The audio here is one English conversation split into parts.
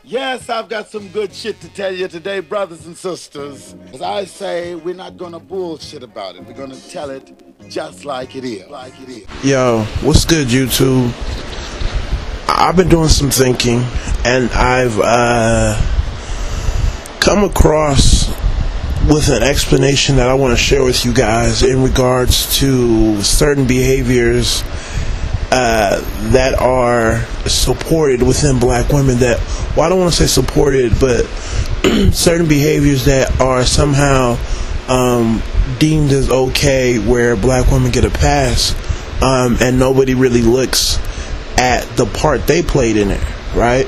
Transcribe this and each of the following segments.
Yes, I've got some good shit to tell you today, brothers and sisters. As I say, we're not gonna bullshit about it. We're gonna tell it just like it is. Yo, what's good, YouTube? I've been doing some thinking, and I've come across with an explanation that I want to share with you guys in regards to certain behaviors that are supported within black women that, well, I don't want to say supported, but certain behaviors that are somehow deemed as okay, where black women get a pass, and nobody really looks at the part they played in it, right?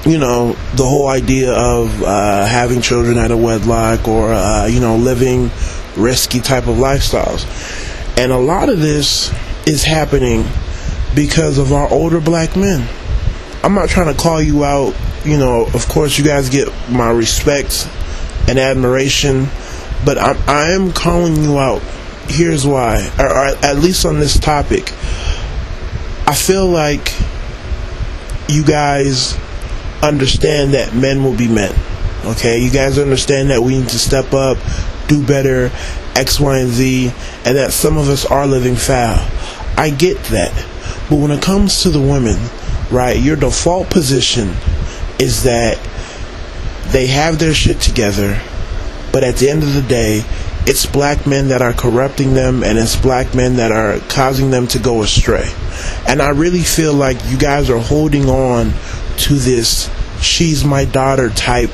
You know, the whole idea of having children out of wedlock, or you know, living risky type of lifestyles. And a lot of this is happening because of our older black men. I'm not trying to call you out, you know, of course you guys get my respect and admiration, but I am calling you out. Here's why, or at least on this topic. I feel like you guys understand that men will be men, okay? You guys understand that we need to step up, do better, X, Y, and Z, and that some of us are living foul. I get that. But when it comes to the women, right, your default position is that they have their shit together, but at the end of the day, it's black men that are corrupting them, and it's black men that are causing them to go astray. And I really feel like you guys are holding on to this she's my daughter type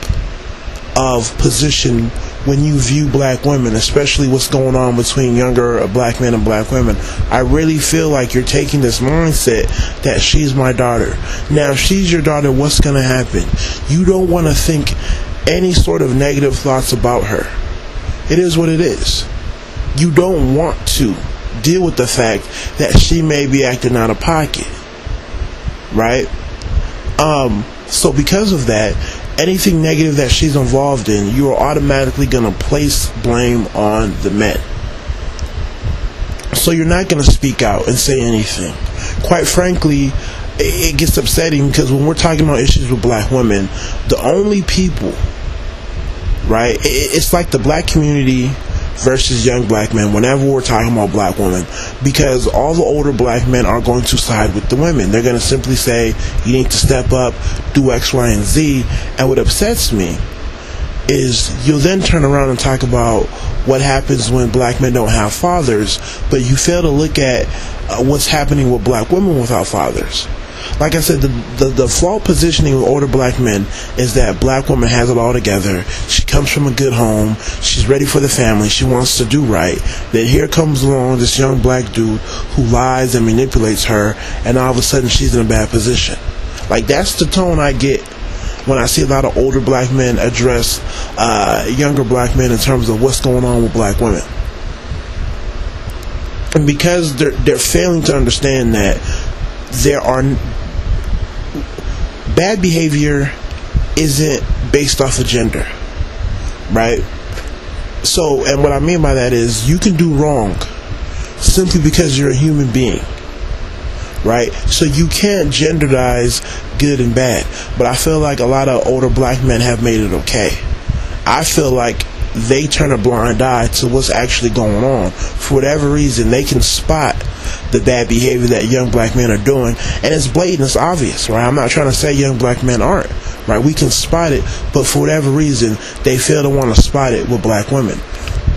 of position when you view black women, especially what's going on between younger black men and black women. I really feel like you're taking this mindset that she's my daughter. Now, if she's your daughter, what's going to happen? You don't want to think any sort of negative thoughts about her. It is what it is. You don't want to deal with the fact that she may be acting out of pocket, right? So because of that, anything negative that she's involved in, you are automatically going to place blame on the men. So you're not going to speak out and say anything. Quite frankly, it gets upsetting because when we're talking about issues with black women, the only people, right, it's like the black community versus young black men whenever we're talking about black women, because all the older black men are going to side with the women. They're going to simply say, you need to step up, do X, Y, and Z. And what upsets me is you'll then turn around and talk about what happens when black men don't have fathers, but you fail to look at what's happening with black women without fathers. Like I said, the default positioning with older black men is that black woman has it all together. She comes from a good home. She's ready for the family. She wants to do right. Then here comes along this young black dude who lies and manipulates her, and all of a sudden she's in a bad position. Like, that's the tone I get when I see a lot of older black men address younger black men in terms of what's going on with black women. And because they're failing to understand that there are bad behavior isn't based off of gender, right? So, and what I mean by that is you can do wrong simply because you're a human being, right? So you can't genderize good and bad. But I feel like a lot of older black men have made it okay. I feel like they turn a blind eye to what's actually going on. For whatever reason, they can spot the bad behavior that young black men are doing, and it's blatant, it's obvious, right? I'm not trying to say young black men aren't, right? We can spot it, but for whatever reason, they fail to want to spot it with black women.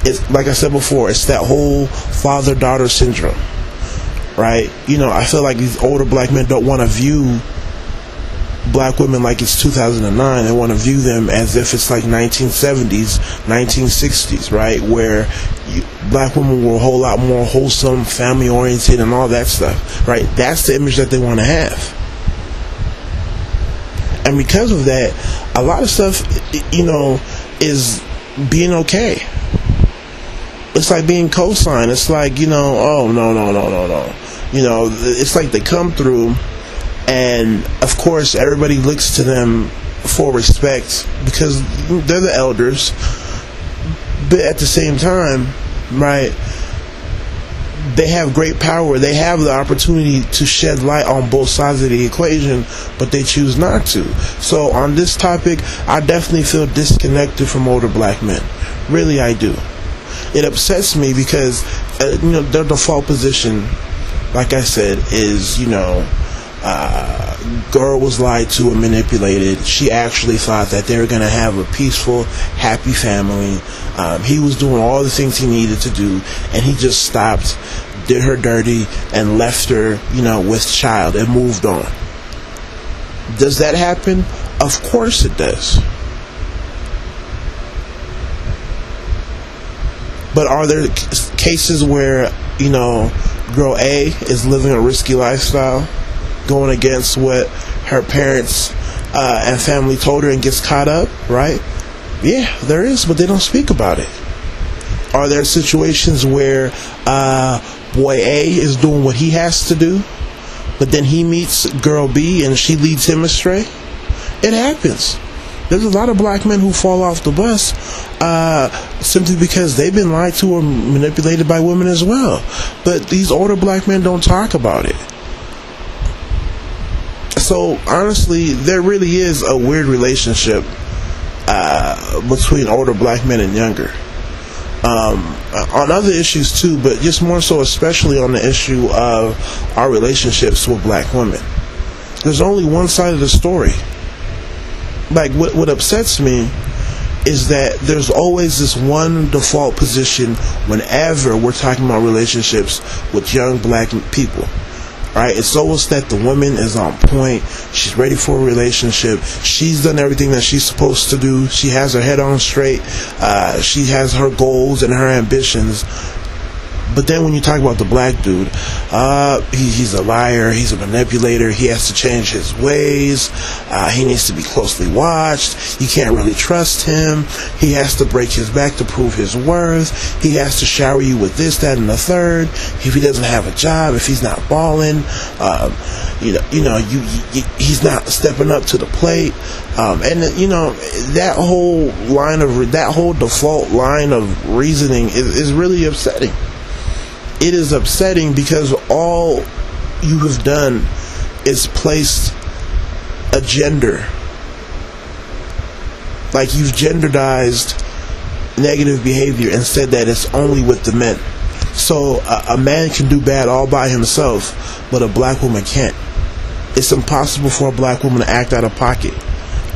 It's like I said before, it's that whole father-daughter syndrome, right? You know, I feel like these older black men don't want to view black women like it's 2009. They want to view them as if it's like 1970s, 1960s, right? Where black women were a whole lot more wholesome, family oriented, and all that stuff, right? That's the image that they want to have. And because of that, a lot of stuff, you know, is being okay. It's like being co-signed. It's like, you know, oh, no. You know, it's like they come through, and of course everybody looks to them for respect because they're the elders, but at the same time, right, they have great power. They have the opportunity to shed light on both sides of the equation, but they choose not to. So on this topic, I definitely feel disconnected from older black men. Really, I do. It upsets me because, their default position, like I said, is, girl was lied to and manipulated. She actually thought that they were going to have a peaceful, happy family. He was doing all the things he needed to do, and he just stopped, did her dirty, and left her, with child and moved on. Does that happen? Of course it does. But are there cases where, girl A is living a risky lifestyle, going against what her parents and family told her, and gets caught up, right? Yeah, there is, but they don't speak about it. Are there situations where boy A is doing what he has to do, but then he meets girl B and she leads him astray? It happens. There's a lot of black men who fall off the bus simply because they've been lied to or manipulated by women as well. But these older black men don't talk about it. So honestly, there really is a weird relationship between older black men and younger. On other issues too, but just more so especially on the issue of our relationships with black women. There's only one side of the story. Like, what upsets me is that there's always this one default position whenever we're talking about relationships with young black people. Right? It's always that the woman is on point. She's ready for a relationship. She's done everything that she's supposed to do. She has her head on straight. She has her goals and her ambitions. But then when you talk about the black dude, he's a liar, he's a manipulator, he has to change his ways, he needs to be closely watched, you can't really trust him, he has to break his back to prove his worth, he has to shower you with this, that, and the third, if he doesn't have a job, if he's not balling, he's not stepping up to the plate, and that whole default line of reasoning is really upsetting. It is upsetting because all you have done is placed a gender. Like, you've genderized negative behavior and said that it's only with the men. So a man can do bad all by himself, but a black woman can't. It's impossible for a black woman to act out of pocket.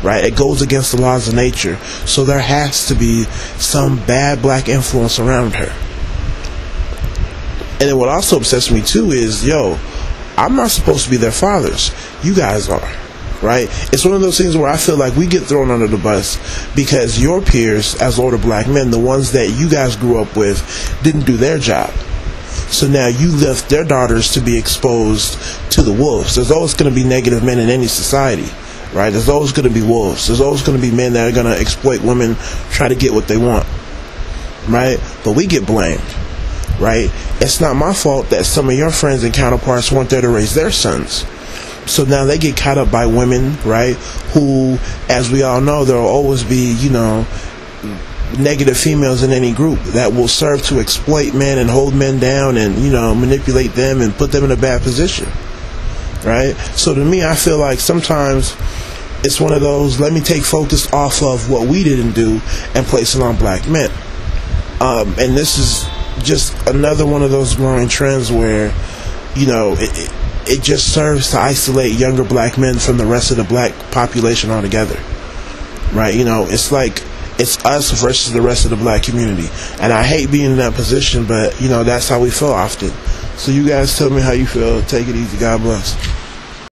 Right? It goes against the laws of nature. So there has to be some bad black influence around her. And then what also upsets me too is, I'm not supposed to be their fathers. You guys are, right? It's one of those things where I feel like we get thrown under the bus because your peers, as older black men, the ones that you guys grew up with, didn't do their job. So now you left their daughters to be exposed to the wolves. There's always going to be negative men in any society, right? There's always going to be wolves. There's always going to be men that are going to exploit women, try to get what they want, right? But we get blamed. Right? It's not my fault that some of your friends and counterparts weren't there to raise their sons. So now they get caught up by women, right? Who, as we all know, there will always be, negative females in any group that will serve to exploit men and hold men down and, manipulate them and put them in a bad position. Right? So to me, I feel like sometimes it's one of those, let me take focus off of what we didn't do and place it on black men. And this is just another one of those growing trends where, it just serves to isolate younger black men from the rest of the black population altogether. Right? It's like it's us versus the rest of the black community. And I hate being in that position, but, that's how we feel often. So you guys tell me how you feel. Take it easy. God bless.